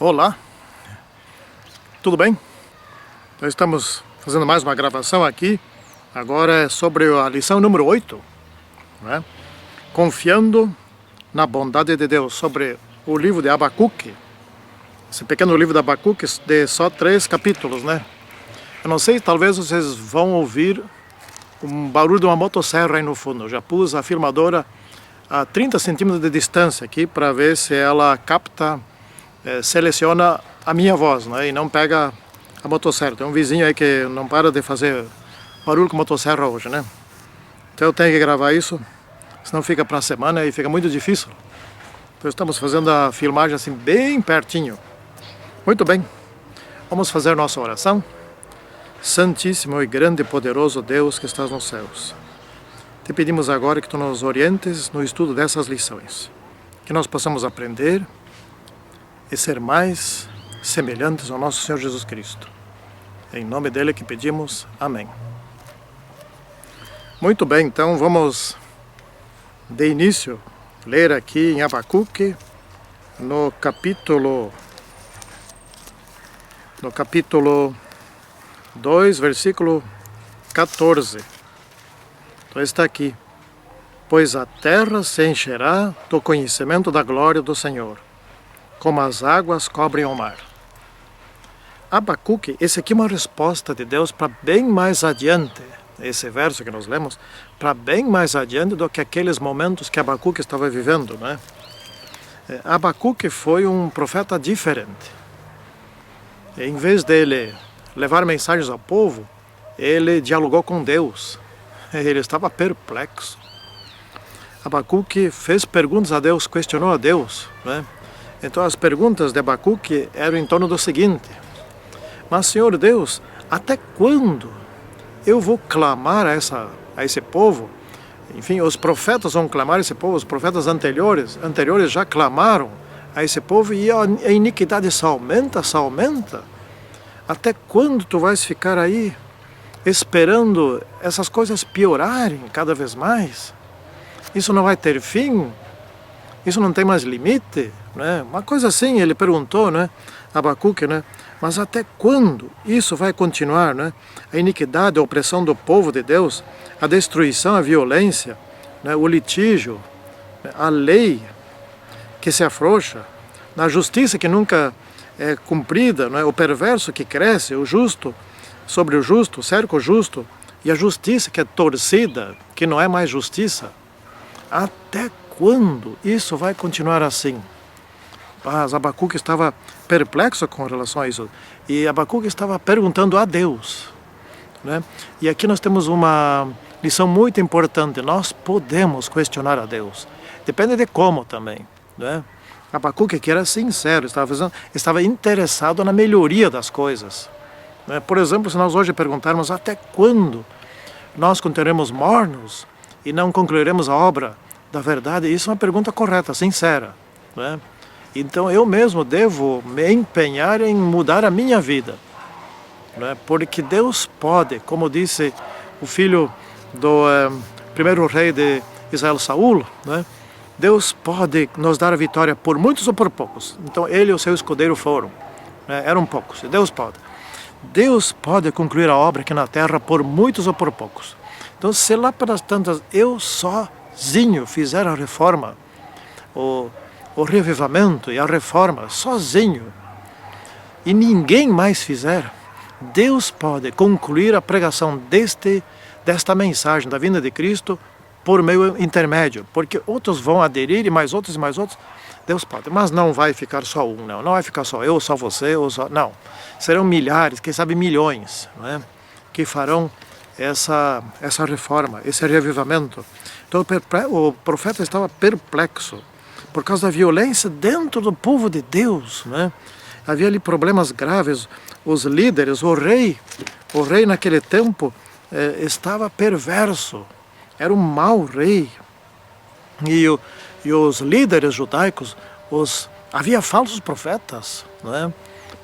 Olá, tudo bem? Então estamos fazendo mais uma gravação aqui. Agora é sobre a lição número 8, né? Confiando na bondade de Deus, sobre o livro de Abacuque. Esse pequeno livro de Abacuque de só 3 capítulos, né? Eu não sei, talvez vocês vão ouvir um barulho de uma motosserra aí no fundo. Eu já pus a filmadora a 30 centímetros de distância aqui para ver se ela capta, seleciona a minha voz, né? E não pega a motosserra. Tem um vizinho aí que não para de fazer barulho com motosserra hoje, né? Então eu tenho que gravar isso, senão fica para a semana e fica muito difícil. Então estamos fazendo a filmagem assim bem pertinho. Muito bem, vamos fazer nossa oração. Santíssimo e grande e poderoso Deus que estás nos céus, te pedimos agora que tu nos orientes no estudo dessas lições, que nós possamos aprender e ser mais semelhantes ao nosso Senhor Jesus Cristo. Em nome dele que pedimos, amém. Muito bem, então vamos de início ler aqui em Abacuque, no capítulo 2, versículo 14. Então está aqui: pois a terra se encherá do conhecimento da glória do Senhor, como as águas cobrem o mar. Abacuque, esse aqui é uma resposta de Deus para bem mais adiante, esse verso que nós lemos, para bem mais adiante do que aqueles momentos que Abacuque estava vivendo, né? Abacuque foi um profeta diferente. Em vez dele levar mensagens ao povo, ele dialogou com Deus. Ele estava perplexo. Abacuque fez perguntas a Deus, questionou a Deus, né? Então as perguntas de Abacuque eram em torno do seguinte: mas Senhor Deus, até quando eu vou clamar a esse povo? Enfim, os profetas vão clamar a esse povo, os profetas anteriores já clamaram a esse povo e a iniquidade só aumenta, só aumenta. Até quando tu vais ficar aí esperando essas coisas piorarem cada vez mais? Isso não vai ter fim? Isso não tem mais limite? Né? Uma coisa assim ele perguntou, né? Abacuque, né? Mas até quando isso vai continuar, né? A iniquidade, a opressão do povo de Deus, a destruição, a violência, né? O litígio, a lei que se afrouxa, a justiça que nunca é cumprida, né? O perverso que cresce, o justo sobre o justo, cerca o justo, e a justiça que é torcida, que não é mais justiça. Até quando isso vai continuar assim? Mas Abacuque estava perplexo com relação a isso. E Abacuque estava perguntando a Deus, né? E aqui nós temos uma lição muito importante. Nós podemos questionar a Deus. Depende de como também, né? Abacuque, que era sincero, estava interessado na melhoria das coisas, né? Por exemplo, se nós hoje perguntarmos até quando nós continuaremos mornos e não concluiremos a obra da verdade, isso é uma pergunta correta, sincera, né? Então eu mesmo devo me empenhar em mudar a minha vida, né? Porque Deus pode, como disse o filho do primeiro rei de Israel, Saul, né? Deus pode nos dar a vitória por muitos ou por poucos. Então ele e o seu escudeiro foram, né? Eram poucos, e Deus pode. Deus pode concluir a obra aqui na terra por muitos ou por poucos. Então se lá pelas tantas eu sozinho fizer a reforma, o revivamento e a reforma sozinho, e ninguém mais fizer, Deus pode concluir a pregação desta mensagem da vinda de Cristo por meio intermédio, porque outros vão aderir, e mais outros, Deus pode, mas não vai ficar só um, não vai ficar só eu, só você, não, serão milhares, quem sabe milhões, não é? Que farão essa reforma, esse revivamento. Então o profeta estava perplexo, por causa da violência dentro do povo de Deus, né? Havia ali problemas graves. Os líderes, o rei naquele tempo estava perverso, era um mau rei. E os líderes judaicos, havia falsos profetas, né?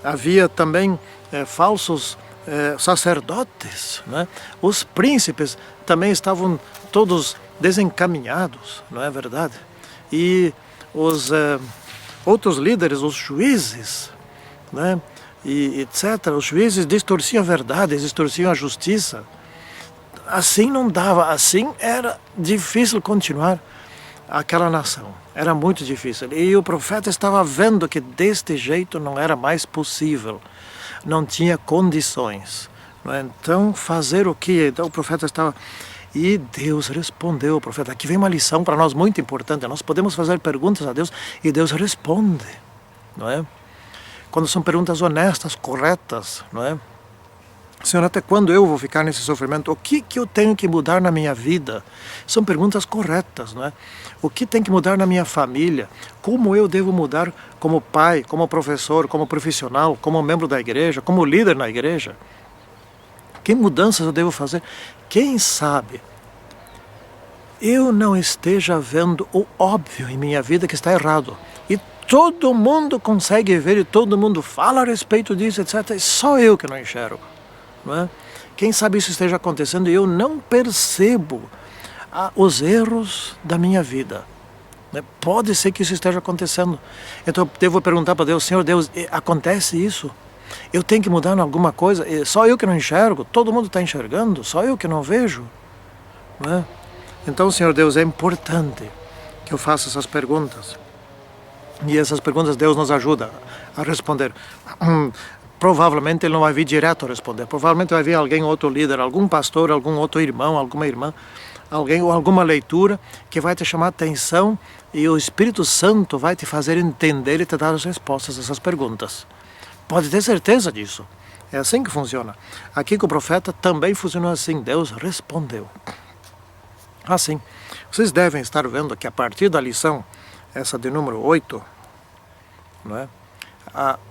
Havia também falsos sacerdotes, né? Os príncipes também estavam todos desencaminhados, não é verdade? E os outros líderes, os juízes, né? E etc. Os juízes distorciam a verdade, distorciam a justiça. Assim não dava, assim era difícil continuar aquela nação. Era muito difícil. E o profeta estava vendo que deste jeito não era mais possível. Não tinha condições. Então, fazer o quê? Então o profeta estava... E Deus respondeu ao profeta. Aqui vem uma lição para nós muito importante. Nós podemos fazer perguntas a Deus e Deus responde. Não é? Quando são perguntas honestas, corretas. Não é? Senhor, até quando eu vou ficar nesse sofrimento? O que eu tenho que mudar na minha vida? São perguntas corretas, não é? O que tem que mudar na minha família? Como eu devo mudar como pai, como professor, como profissional, como membro da igreja, como líder na igreja? Que mudanças eu devo fazer? Quem sabe eu não esteja vendo o óbvio em minha vida que está errado. E todo mundo consegue ver e todo mundo fala a respeito disso, etc. E só eu que não enxergo. Não é? Quem sabe isso esteja acontecendo e eu não percebo os erros da minha vida. Né? Pode ser que isso esteja acontecendo. Então eu devo perguntar para Deus, Senhor Deus, acontece isso? Eu tenho que mudar em alguma coisa? Só eu que não enxergo? Todo mundo está enxergando? Só eu que não vejo? Não é? Então, Senhor Deus, é importante que eu faça essas perguntas. E essas perguntas Deus nos ajuda a responder. Provavelmente ele não vai vir direto a responder. Provavelmente vai vir alguém, outro líder, algum pastor, algum outro irmão, alguma irmã, alguém ou alguma leitura que vai te chamar a atenção e o Espírito Santo vai te fazer entender e te dar as respostas a essas perguntas. Pode ter certeza disso. É assim que funciona. Aqui com o profeta também funcionou assim. Deus respondeu. Assim. Vocês devem estar vendo que a partir da lição, essa de número 8, não é?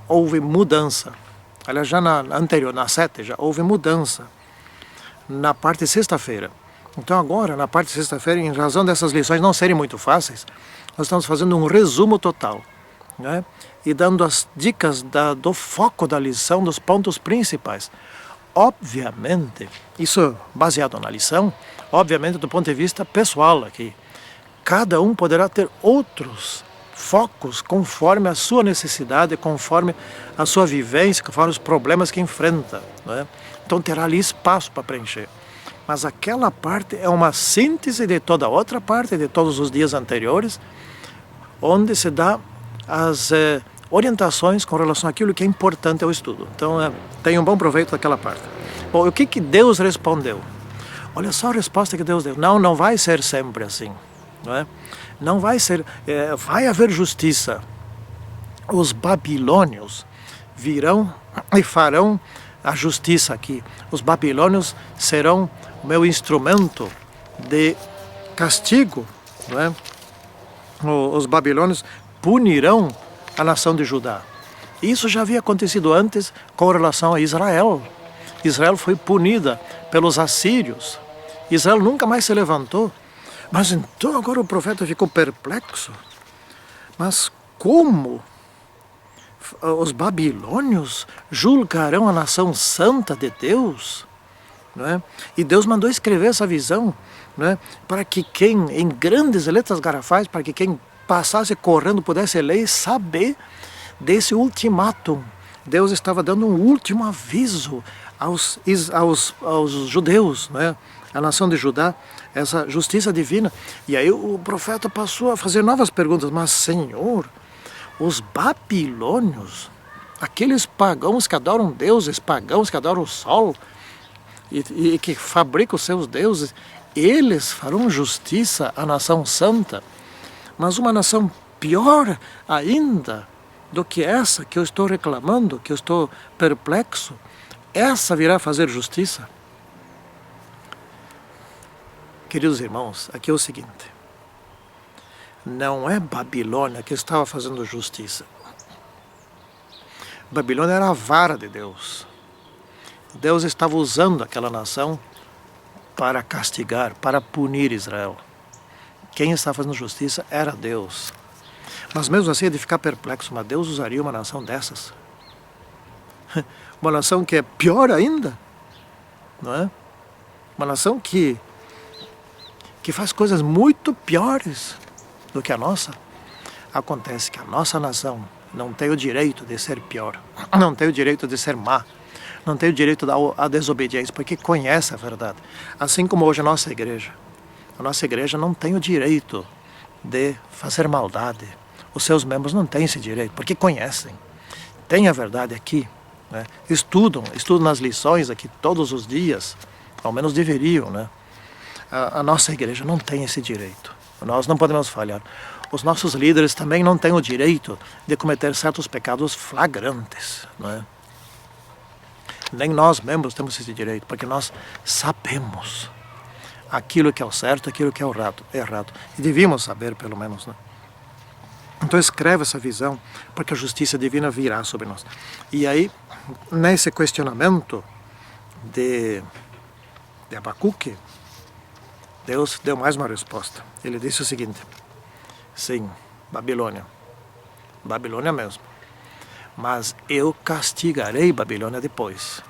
Houve mudança. Aliás, já na anterior, na 7, já houve mudança na parte de sexta-feira. Então agora, na parte de sexta-feira, em razão dessas lições não serem muito fáceis, nós estamos fazendo um resumo total, né? E dando as dicas do foco da lição, dos pontos principais. Obviamente, isso baseado na lição, obviamente do ponto de vista pessoal aqui. Cada um poderá ter outros focos conforme a sua necessidade, conforme a sua vivência, conforme os problemas que enfrenta. Não é? Então terá ali espaço para preencher. Mas aquela parte é uma síntese de toda a outra parte, de todos os dias anteriores, onde se dá as orientações com relação àquilo que é importante ao estudo. Então tenha um bom proveito daquela parte. Bom, o que Deus respondeu? Olha só a resposta que Deus deu. Não vai ser sempre assim. Não é? Não vai ser, vai haver justiça. Os babilônios virão e farão a justiça aqui. Os babilônios serão o meu instrumento de castigo. Não é? Os babilônios punirão a nação de Judá. Isso já havia acontecido antes com relação a Israel. Israel foi punida pelos assírios. Israel nunca mais se levantou. Mas então agora o profeta ficou perplexo. Mas como os babilônios julgarão a nação santa de Deus? Não é? E Deus mandou escrever essa visão, não é? Para que quem, em grandes letras garrafais, para que quem passasse correndo pudesse ler e saber desse ultimátum. Deus estava dando um último aviso aos judeus, não é? A nação de Judá, essa justiça divina. E aí o profeta passou a fazer novas perguntas. Mas, Senhor, os babilônios, aqueles pagãos que adoram deuses, pagãos que adoram o sol e que fabricam os seus deuses, eles farão justiça à nação santa. Mas uma nação pior ainda do que essa que eu estou reclamando, que eu estou perplexo, essa virá fazer justiça? Queridos irmãos, aqui é o seguinte, não é Babilônia que estava fazendo justiça. Babilônia era a vara de Deus. Deus estava usando aquela nação para castigar, para punir Israel. Quem estava fazendo justiça era Deus. Mas mesmo assim é de ficar perplexo, mas Deus usaria uma nação dessas? Uma nação que é pior ainda, não é? Uma nação que faz coisas muito piores do que a nossa. Acontece que a nossa nação não tem o direito de ser pior, não tem o direito de ser má, não tem o direito da desobediência, porque conhece a verdade. Assim como hoje a nossa igreja não tem o direito de fazer maldade. Os seus membros não têm esse direito, porque conhecem, têm a verdade aqui, né? Estudam nas lições aqui todos os dias, ao menos deveriam, né? A nossa igreja não tem esse direito, nós não podemos falhar. Os nossos líderes também não têm o direito de cometer certos pecados flagrantes, não é? Nem nós, membros, temos esse direito, porque nós sabemos aquilo que é o certo, aquilo que é o errado. E devíamos saber, pelo menos, né? Então escreve essa visão, porque a justiça divina virá sobre nós. E aí, nesse questionamento de Abacuque, Deus deu mais uma resposta. Ele disse o seguinte: sim, Babilônia mesmo, mas eu castigarei Babilônia depois,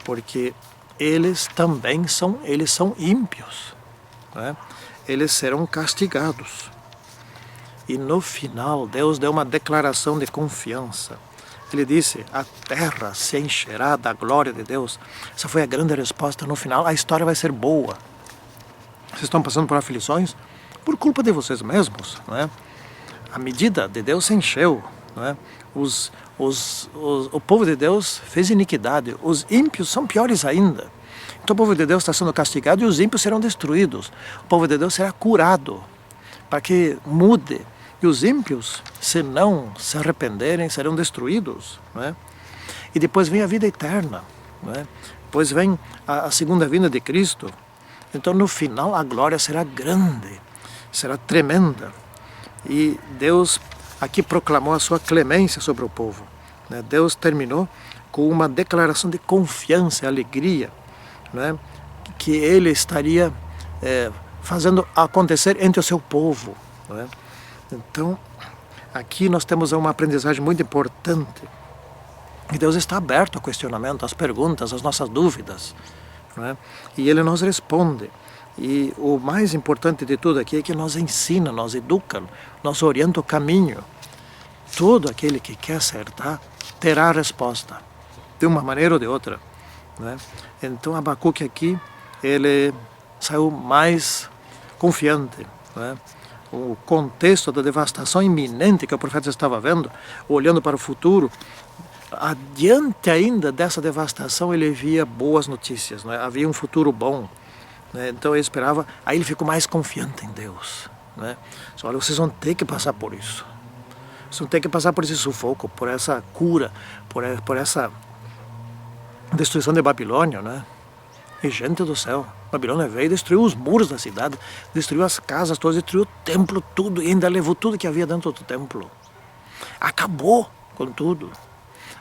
porque eles são ímpios, né? Eles serão castigados. E no final Deus deu uma declaração de confiança. Ele disse: a terra se encherá da glória de Deus. Essa foi a grande resposta. No final a história vai ser boa. Vocês estão passando por aflições por culpa de vocês mesmos, não é? A medida de Deus se encheu, não é? O povo de Deus fez iniquidade. Os ímpios são piores ainda. Então o povo de Deus está sendo castigado e os ímpios serão destruídos. O povo de Deus será curado para que mude. E os ímpios, se não se arrependerem, serão destruídos, não é? E depois vem a vida eterna, não é? Depois vem a segunda vinda de Cristo. Então no final a glória será grande, será tremenda. E Deus aqui proclamou a sua clemência sobre o povo, né? Deus terminou com uma declaração de confiança e alegria, né? Que Ele estaria fazendo acontecer entre o seu povo, não é? Então, aqui nós temos uma aprendizagem muito importante. E Deus está aberto ao questionamento, às perguntas, às nossas dúvidas, não é? E Ele nos responde. E o mais importante de tudo aqui é que nos ensina, nos educa, nos orienta o caminho. Todo aquele que quer acertar terá a resposta, de uma maneira ou de outra, não é? Então Abacuque aqui, ele saiu mais confiante, não é? O contexto da devastação iminente que o profeta estava vendo, olhando para o futuro, adiante ainda dessa devastação ele via boas notícias, não é? Havia um futuro bom, né? Então ele esperava, aí ele ficou mais confiante em Deus, né? Olha, vocês vão ter que passar por isso, vocês vão ter que passar por esse sufoco, por essa cura, por essa destruição de Babilônia, né? E gente do céu, Babilônia veio e destruiu os muros da cidade, destruiu as casas todas, destruiu o templo, tudo, e ainda levou tudo que havia dentro do templo. Acabou com tudo.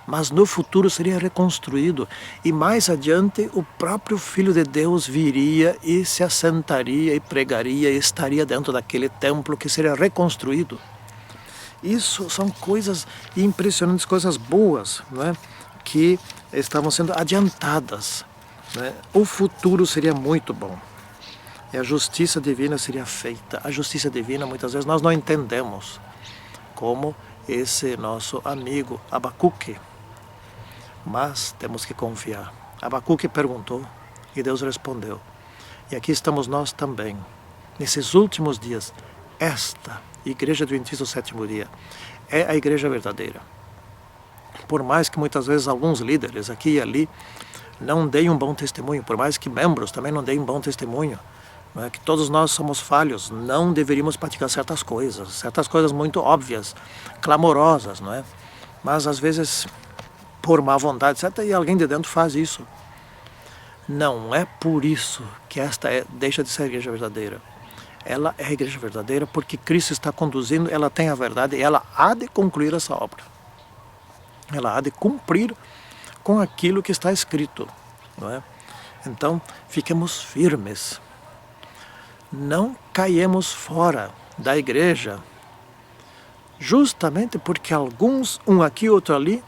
Mas no futuro seria reconstruído. E mais adiante o próprio Filho de Deus viria e se assentaria e pregaria e estaria dentro daquele templo que seria reconstruído. Isso são coisas impressionantes, coisas boas, não é? Que estavam sendo adiantadas. O futuro seria muito bom e a justiça divina seria feita. A justiça divina muitas vezes nós não entendemos, como esse nosso amigo Abacuque, mas temos que confiar. Abacuque perguntou e Deus respondeu, e aqui estamos nós também, nesses últimos dias. Esta Igreja Adventista do Sétimo Dia é a igreja verdadeira, por mais que muitas vezes alguns líderes aqui e ali não deem um bom testemunho, por mais que membros também não deem um bom testemunho, não é? Que todos nós somos falhos, não deveríamos praticar certas coisas muito óbvias, clamorosas, não é? Mas às vezes, por má vontade, certo? E alguém de dentro faz isso. Não é por isso que esta deixa de ser a igreja verdadeira. Ela é a igreja verdadeira porque Cristo está conduzindo, ela tem a verdade e ela há de concluir essa obra. Ela há de cumprir com aquilo que está escrito, não é? Então, fiquemos firmes. Não caiemos fora da igreja, justamente porque alguns, um aqui, outro ali,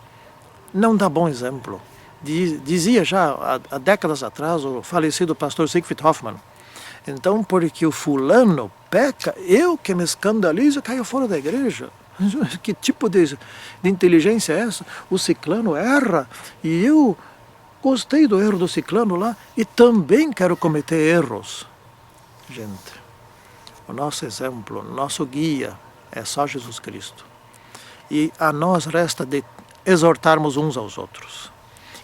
não dá bom exemplo. Dizia já há décadas atrás o falecido pastor Siegfried Hoffmann, então porque o fulano peca, eu que me escandalizo caio fora da igreja. Que tipo de inteligência é essa? O ciclano erra e eu gostei do erro do ciclano lá e também quero cometer erros. Gente, o nosso exemplo, o nosso guia é só Jesus Cristo. E a nós resta de exortarmos uns aos outros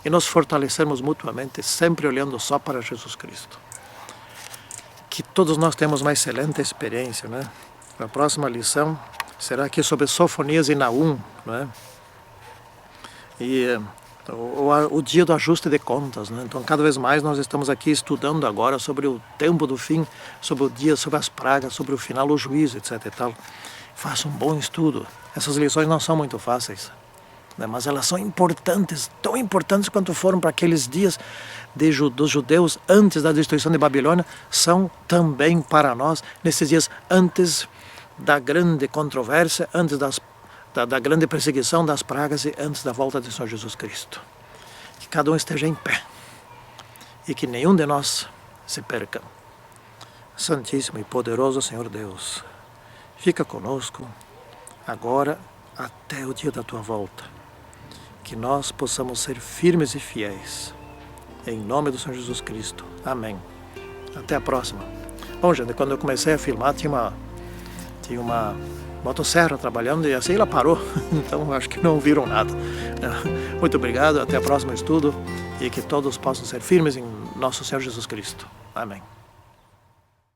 e nos fortalecermos mutuamente, sempre olhando só para Jesus Cristo. Que todos nós temos uma excelente experiência, né? A próxima lição será aqui sobre Sofonias e Naum, né? E o dia do ajuste de contas, né? Então cada vez mais nós estamos aqui estudando agora sobre o tempo do fim, sobre o dia, sobre as pragas, sobre o final, o juízo, etc e tal. Faça um bom estudo. Essas lições não são muito fáceis, né? Mas elas são importantes, tão importantes quanto foram para aqueles dias dos judeus antes da destruição de Babilônia, são também para nós nesses dias antes da grande controvérsia, antes da grande perseguição, das pragas e antes da volta de Senhor Jesus Cristo. Que cada um esteja em pé e que nenhum de nós se perca. Santíssimo e poderoso Senhor Deus, fica conosco agora até o dia da Tua volta. Que nós possamos ser firmes e fiéis. Em nome do Senhor Jesus Cristo. Amém. Até a próxima. Bom, gente, quando eu comecei a filmar tinha uma motosserra trabalhando e assim ela parou. Então acho que não viram nada. Muito obrigado, até o próximo estudo e que todos possam ser firmes em nosso Senhor Jesus Cristo. Amém.